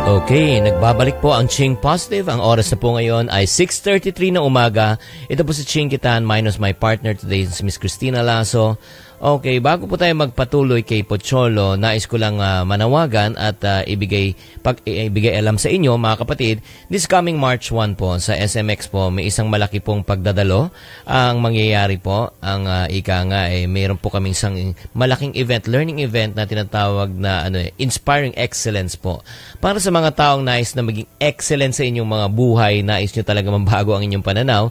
Okay, nagbabalik po ang Ching Positive. Ang oras na po ngayon ay 6:33 na umaga. Ito po si Ching Kitan minus my partner today, si Miss Christina Lasso. Okay, bago po tayo magpatuloy kay Pocholo, nais ko lang manawagan at ibigay alam sa inyo mga kapatid. This coming March 1 po sa SMX po, may isang malaki pong pagdadalo ang mangyayari po. Ang mayroon po kaming isang malaking event, learning event na tinatawag na Inspiring Excellence po. Para sa mga taong nais na maging excellent sa inyong mga buhay, nais nyo talaga mabago ang inyong pananaw,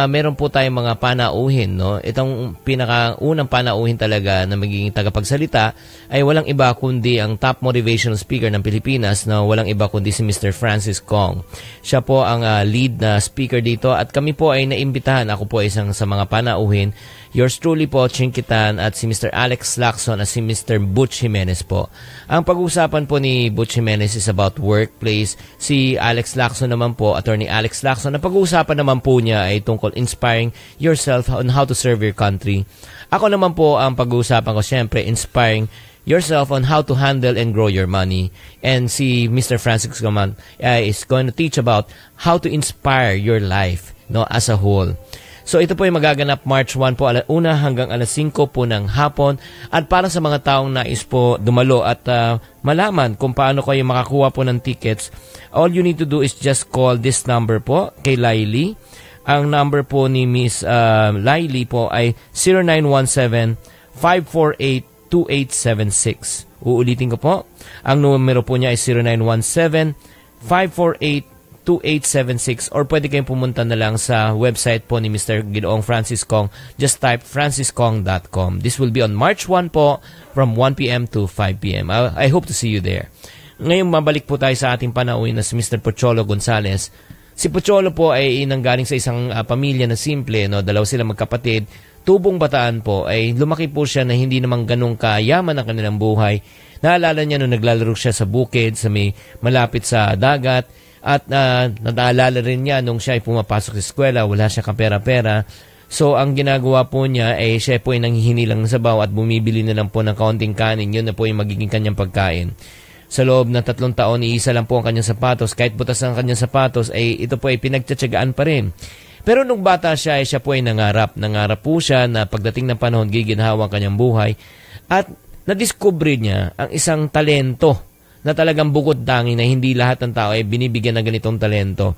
meron po tayong mga panauhin, no? Itong pinakaunang panauhin talaga na magiging tagapagsalita ay walang iba kundi ang top motivational speaker ng Pilipinas, na walang iba kundi si Mr. Francis Kong. Siya po ang lead na speaker dito at kami po ay naimbitahan. Ako po ay isang sa mga panauhin. Yours truly po, Ching Kitan, at si Mr. Alex Lacson at si Mr. Butch Jimenez po. Ang pag-uusapan po ni Butch Jimenez is about workplace. Si Alex Lacson naman po, Attorney Alex Lacson, ang pag-uusapan naman po niya ay tungkol inspiring yourself on how to serve your country. Ako naman po, ang pag-uusapan ko siyempre, inspiring yourself on how to handle and grow your money. And si Mr. Francis Gaman is going to teach about how to inspire your life, no, as a whole. So ito po ay magaganap March 1 po, 1 hanggang 5 po ng hapon. At para sa mga taong nais po dumalo at malaman kung paano kayo makakuha po ng tickets, all you need to do is just call this number po kay Laili. Ang number po ni Miss Laili po ay 0917-548-2876. Uulitin ko po. Ang numero po niya ay 0917-548-2876, or pwede kayong pumunta na lang sa website po ni Mr. Gideong Francis Kong. Just type franciskong.com. This will be on March 1 po from 1 p.m. to 5 p.m. I hope to see you there. Ngayon, mabalik po tayo sa ating panauhin na si Mr. Pocholo Gonzales. Si Pocholo po ay nanggaling sa isang pamilya na simple, no? Dalaw sila magkapatid. Tubong Bataan po ay lumaki po siya na hindi naman ganun kayaman ang kanilang buhay. Naalala niya nung naglalaro siya sa bukid, sa may malapit sa dagat. At naalala rin niya nung siya ay pumapasok sa eskwela, wala siya kapera-pera. So, ang ginagawa po niya ay siya po ay nanghihingi lang ng sabaw at bumibili na lang po ng kaunting kanin. Yun na po yung magiging kanyang pagkain. Sa loob ng 3 taon, iisa lang po ang kanyang sapatos. Kahit butas ang kanyang sapatos, ay ito po ay pinagtsatsagaan pa rin. Pero nung bata siya, ay siya po ay nangarap. Nangarap po siya na pagdating ng panahon, giginhawa ang kanyang buhay. At nadiskubre niya ang isang talento na talagang bukod tangi na hindi lahat ng tao ay binibigyan ng ganitong talento.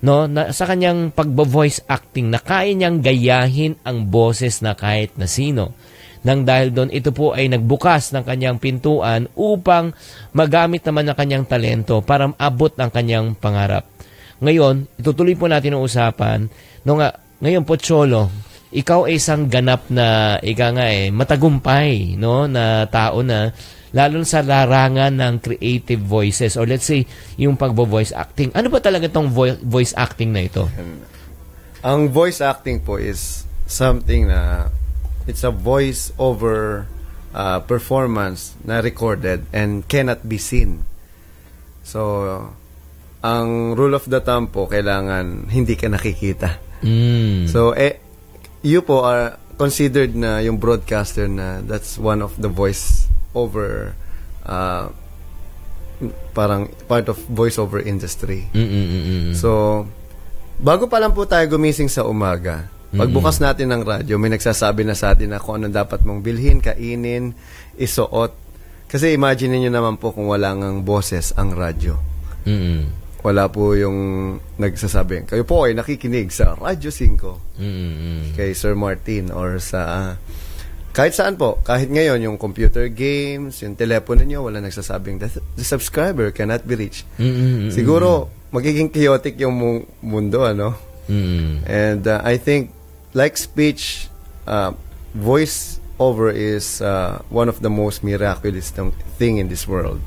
No, na, sa kanyang pagbo-voice acting, na kaya niyang gayahin ang boses na kahit na sino. Nang dahil doon, ito po ay nagbukas ng kanyang pintuan upang magamit naman ang kanyang talento para abot ang kanyang pangarap. Ngayon, itutuloy po natin ang usapan. Ngayon, Pocholo, ikaw ay isang ganap na, matagumpay, no, na tao na lalo sa larangan ng creative voices, or let's say, yung pagbo-voice acting. Ano ba talaga itong voice acting na ito? Ang voice acting po is something na it's a voice over performance na recorded and cannot be seen. So, ang rule of the thumb po, kailangan hindi ka nakikita. So, you po are considered na yung broadcaster na that's one of the voice over parang part of voiceover industry. So, bago pa lang po tayo gumising sa umaga, pagbukas natin ng radyo, may nagsasabi na sa atin na kung ano dapat mong bilhin, kainin, isuot. Kasi imagine niyo naman po kung wala ngang boses ang radyo. Wala po yung nagsasabi, kayo po ay nakikinig sa Radyo 5 kay Sir Martin, or sa kahit saan po, kahit ngayon, yung computer games, yung telepono nyo, wala nagsasabing, the subscriber cannot be reached. Siguro, magiging chaotic yung mundo, ano? And I think, like speech, voice over is one of the most miraculous thing in this world.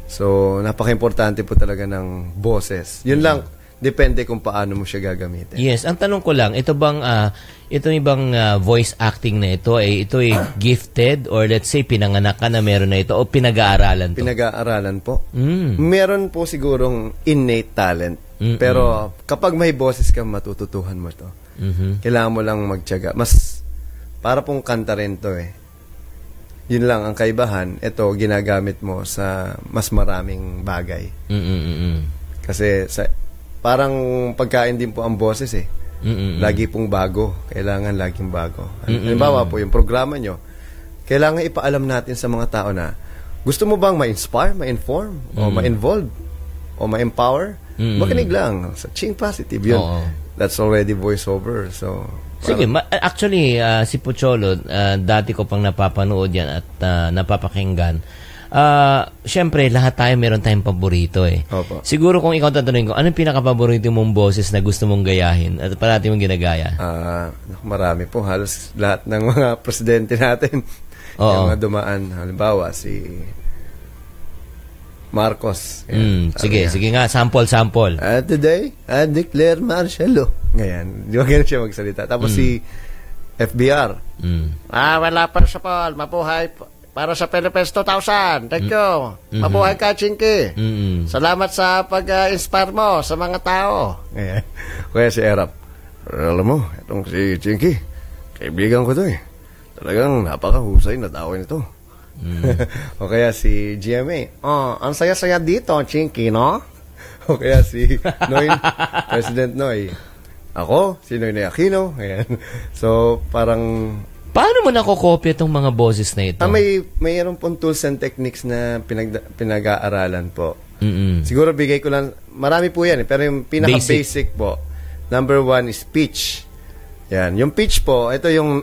So, napaka-importante po talaga ng boses. Yun lang, depende kung paano mo siya gagamitin. Yes, ang tanong ko lang, ito bang voice acting na ito ay gifted, or let's say pinanganak ka na meron na ito, o pinag-aaralan to? Pinag-aaralan po. Meron po sigurong innate talent. Pero kapag may boses ka, matututuhan mo to. Kailangan mo lang magtiyaga. Mas para pong kanta rin to yun lang ang kaibahan. Ito, ginagamit mo sa mas maraming bagay. Kasi parang pagkain din po ang boses eh. Lagi pong bago. Kailangan laging bago. Halimbawa po, yung programa nyo, kailangan ipaalam natin sa mga tao na gusto mo bang ma-inspire, ma-inform, o ma-involve, o ma-empower? Makinig lang sa Ching Positive. Yun. That's already voiceover. So, sige, actually, si Pocholo, dati ko pang napapanood yan at napapakinggan. Siyempre, lahat tayo meron tayong paborito eh. Opo. Siguro kung ikaw tatanungin ko, anong pinaka-paborito mong boses na gusto mong gayahin at parati mong ginagaya? Marami po. Halos lahat ng mga presidente natin. Yung mga dumaan. Halimbawa, si Marcos. Sige nga. Sample. Today, I declare martial law. Ngayon. Di ba ganun siya magsalita? Tapos si FBR. Wala pa sa Paul. Mabuhay para sa Philippines 2000. Thank you. Mabuhay ka, Chinky. Salamat sa pag-inspire mo sa mga tao. Ngayon. Kaya si Erap, alam mo, itong si Chinky, kaibigan ko to eh. Talagang napakahusay na tao nito. O kaya si GMA, ang saya-saya dito, Chinky, no? O kaya si Noy, President Noy, ako, si Noy Aquino. Ayan. So, parang... Paano mo nakokopya itong mga boses na ito? Mayroon pong tools and techniques na pinag-aaralan po. Siguro bigay ko lang, marami po yan, pero yung pinaka-basic po, number 1 is pitch. Yan. Yung pitch po, ito yung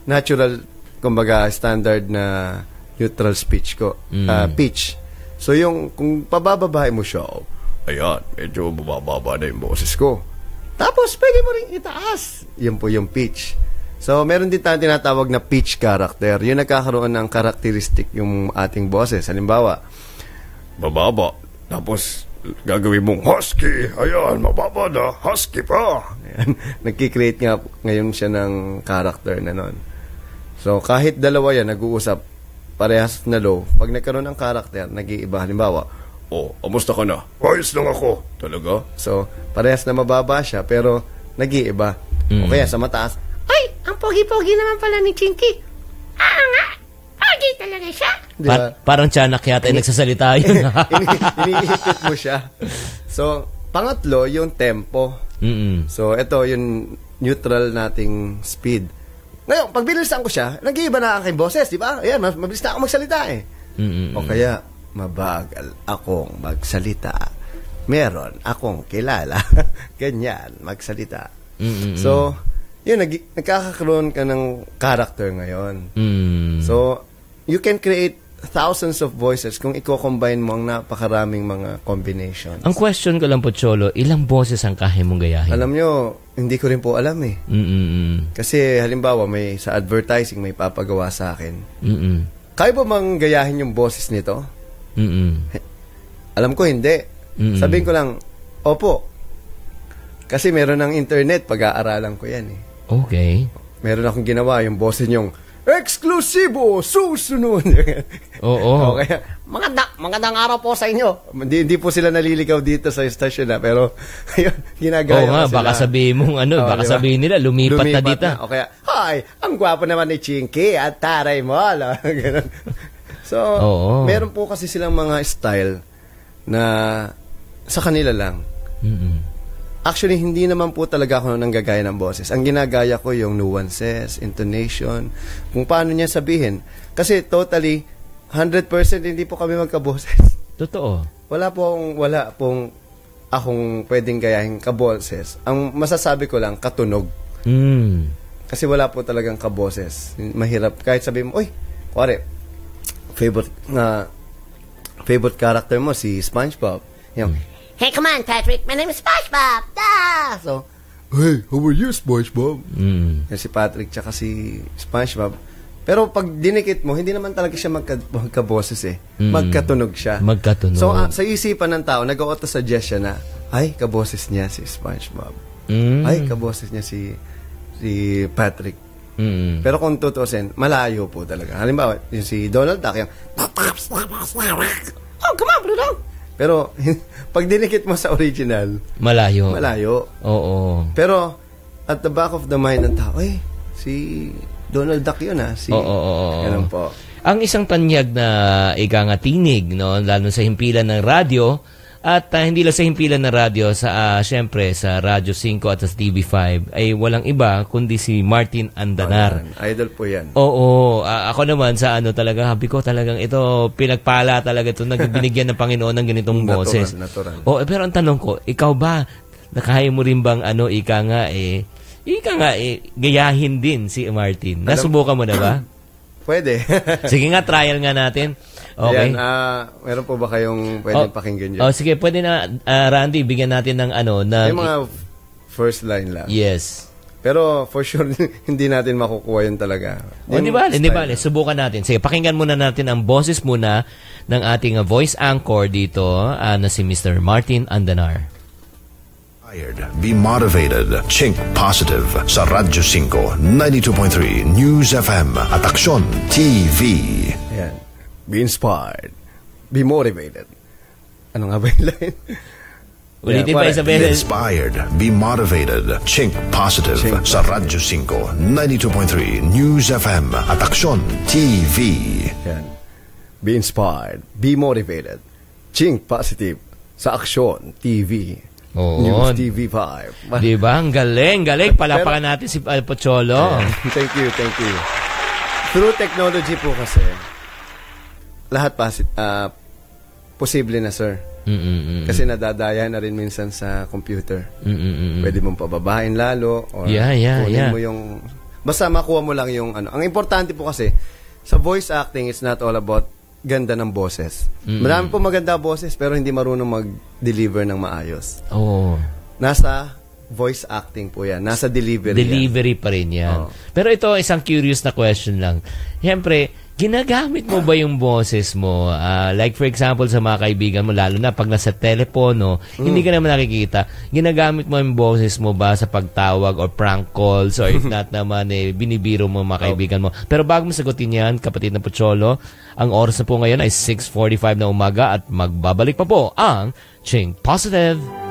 natural, kumbaga, standard na neutral speech ko. Pitch. So, yung, kung pabababae mo siya, ayan, medyo bababa na yung boses ko. Tapos, pwede mo rin itaas. Yan po yung pitch. So, meron din tayong tinatawag na pitch character. Yung nagkakaroon ng karakteristik yung ating boses. Halimbawa, bababa. Tapos, gagawin mong husky. Ayan, mababa na. Husky pa. Ayan. Nagkikreate nga ngayon siya ng character na nun. So, kahit dalawa yan, nag-uusap, parehas na low. Pag nagkaroon ng character, nag-iiba. Halimbawa, kamusta ka na? Ayos lang ako. Talaga? So, parehas na mababa siya, pero nag-iiba. O kaya sa mataas, ay, ang pogi-pogi naman pala ni Chinky. Nga, pogi talaga siya. Diba? Parang tiyanak yata ay nagsasalita yun. Iniipit mo siya. So, pangatlo, yung tempo. So, ito, yung neutral nating speed. Ngayon, pag binilisan ko siya, nag-iiba na ang aking boses, di ba? Ayan, mabilis na ako magsalita eh. O kaya, mabagal akong magsalita. Meron akong kilala. Ganyan, magsalita. So, yun, nagkakaroon ka ng character ngayon. So, you can create thousands of voices kung i-combine mo ang napakaraming mga combinations. Ang question ko lang po, Cholo, ilang boses ang kaya mong gayahin? Alam nyo, hindi ko rin po alam eh. Kasi halimbawa, sa advertising may papagawa sa akin. Kaya ba mang gayahin yung boses nito? Alam ko hindi. Sabihin ko lang, opo. Kasi meron ng internet, pag-aaralan ko yan eh. Okay. Meron akong ginawa, yung boses niyong, eksklusibo, susunod. Oo. Kaya, magandang araw po sa inyo. Hindi po sila naliligaw dito sa station na, pero ginagaya ko sila. Baka sabihin mong baka diba? Sabihin nila, lumipat na dito. O kaya, hi, ang gwapo naman ni Chinky at taray mo. Ganun. So, meron po kasi silang mga style na sa kanila lang. Actually, hindi naman po talaga ako nanggagaya ng boses. Ang ginagaya ko yung nuances, intonation, kung paano niya sabihin. Kasi totally, 100% hindi po kami magkaboses. Totoo. Wala pong akong pwedeng gayahin kaboses. Ang masasabi ko lang, katunog. Kasi wala po talagang kaboses. Mahirap. Kahit sabihin mo, kuwari, favorite character mo, si SpongeBob. Hey, come on, Patrick. My name is SpongeBob. So, hey, how are you, SpongeBob? Yan si Patrick tsaka si SpongeBob. Pero pag dinikit mo, hindi naman talaga siya magkaboses eh. Magkatunog siya. Magkatunog. So, sa isipan ng tao, nag-auto-suggest siya na, ay, kaboses niya si SpongeBob. Ay, kaboses niya si Patrick. Pero kung tutusin, malayo po talaga. Halimbawa, yung si Donald Duck, yung, oh, come on, Pluto! Pero, pag dinikit mo sa original, malayo. Oo. Pero, at the back of the mind ng tao, si Donald Duck yun si... Oo. Ganun po. ang isang tanyag na tinig, no, lalo sa himpilan ng radyo, at hindi lang sa himpilan ng radyo, syempre sa Radyo 5 at sa TV5 ay walang iba kundi si Martin Andanar. Idol po yan. Oo, ako naman sa talaga, habi ko talagang ito, pinagpala talaga ito, nagbinigyan ng Panginoon ng ganitong boses. Natural. Pero ang tanong ko, ikaw ba, nakaya mo rin bang gayahin din si Martin? Nasubukan mo na ba? Pwede. Sige nga, trial nga natin. Okay. Ayan, meron po ba kayong pwedeng pakinggan dyan? Sige, pwede na, Randy, bigyan natin ng yung mga first line lang. Yes. Pero for sure, hindi natin makukuha yun talaga. Hindi bale. Subukan natin. Sige, pakinggan muna natin ang boses muna ng ating voice anchor dito na si Mr. Martin Andanar. Be motivated. Chink Positive sa Radyo 5, 92.3 News FM at Aksyon TV. Ayan. Be inspired. Be motivated. Ano nga ba yung line? Ulitin pa, Isabel. Be inspired. Be motivated. Chink Positive sa Radyo 5, 92.3 News FM at Aksyon TV. Ayan. Be inspired. Be motivated. Chink Positive sa Aksyon TV. News TV5. Diba? Ang galing. Palapakan natin si Pocholo. Thank you. Through technology po kasi, lahat posible na, sir. Kasi nadadaya na rin minsan sa computer. Pwede mong pababain lalo or kunin mo yung basta makuha mo lang yung Ang importante po kasi sa voice acting, it's not all about ganda ng boses. Marami po maganda boses pero hindi marunong mag-deliver ng maayos. Nasa voice acting po yan. Nasa delivery pa rin yan. Pero ito, isang curious na question lang. Siyempre, ginagamit mo ba yung boses mo? Like for example, sa mga kaibigan mo, lalo na pag nasa telepono, hindi ka naman nakikita. Ginagamit mo yung boses mo ba sa pagtawag or prank calls or if not naman, binibiro mo mga kaibigan mo. Pero bago mo sagutin yan, kapatid na Pocholo, ang oras na po ngayon ay 6:45 na umaga at magbabalik pa po ang Chink Positive.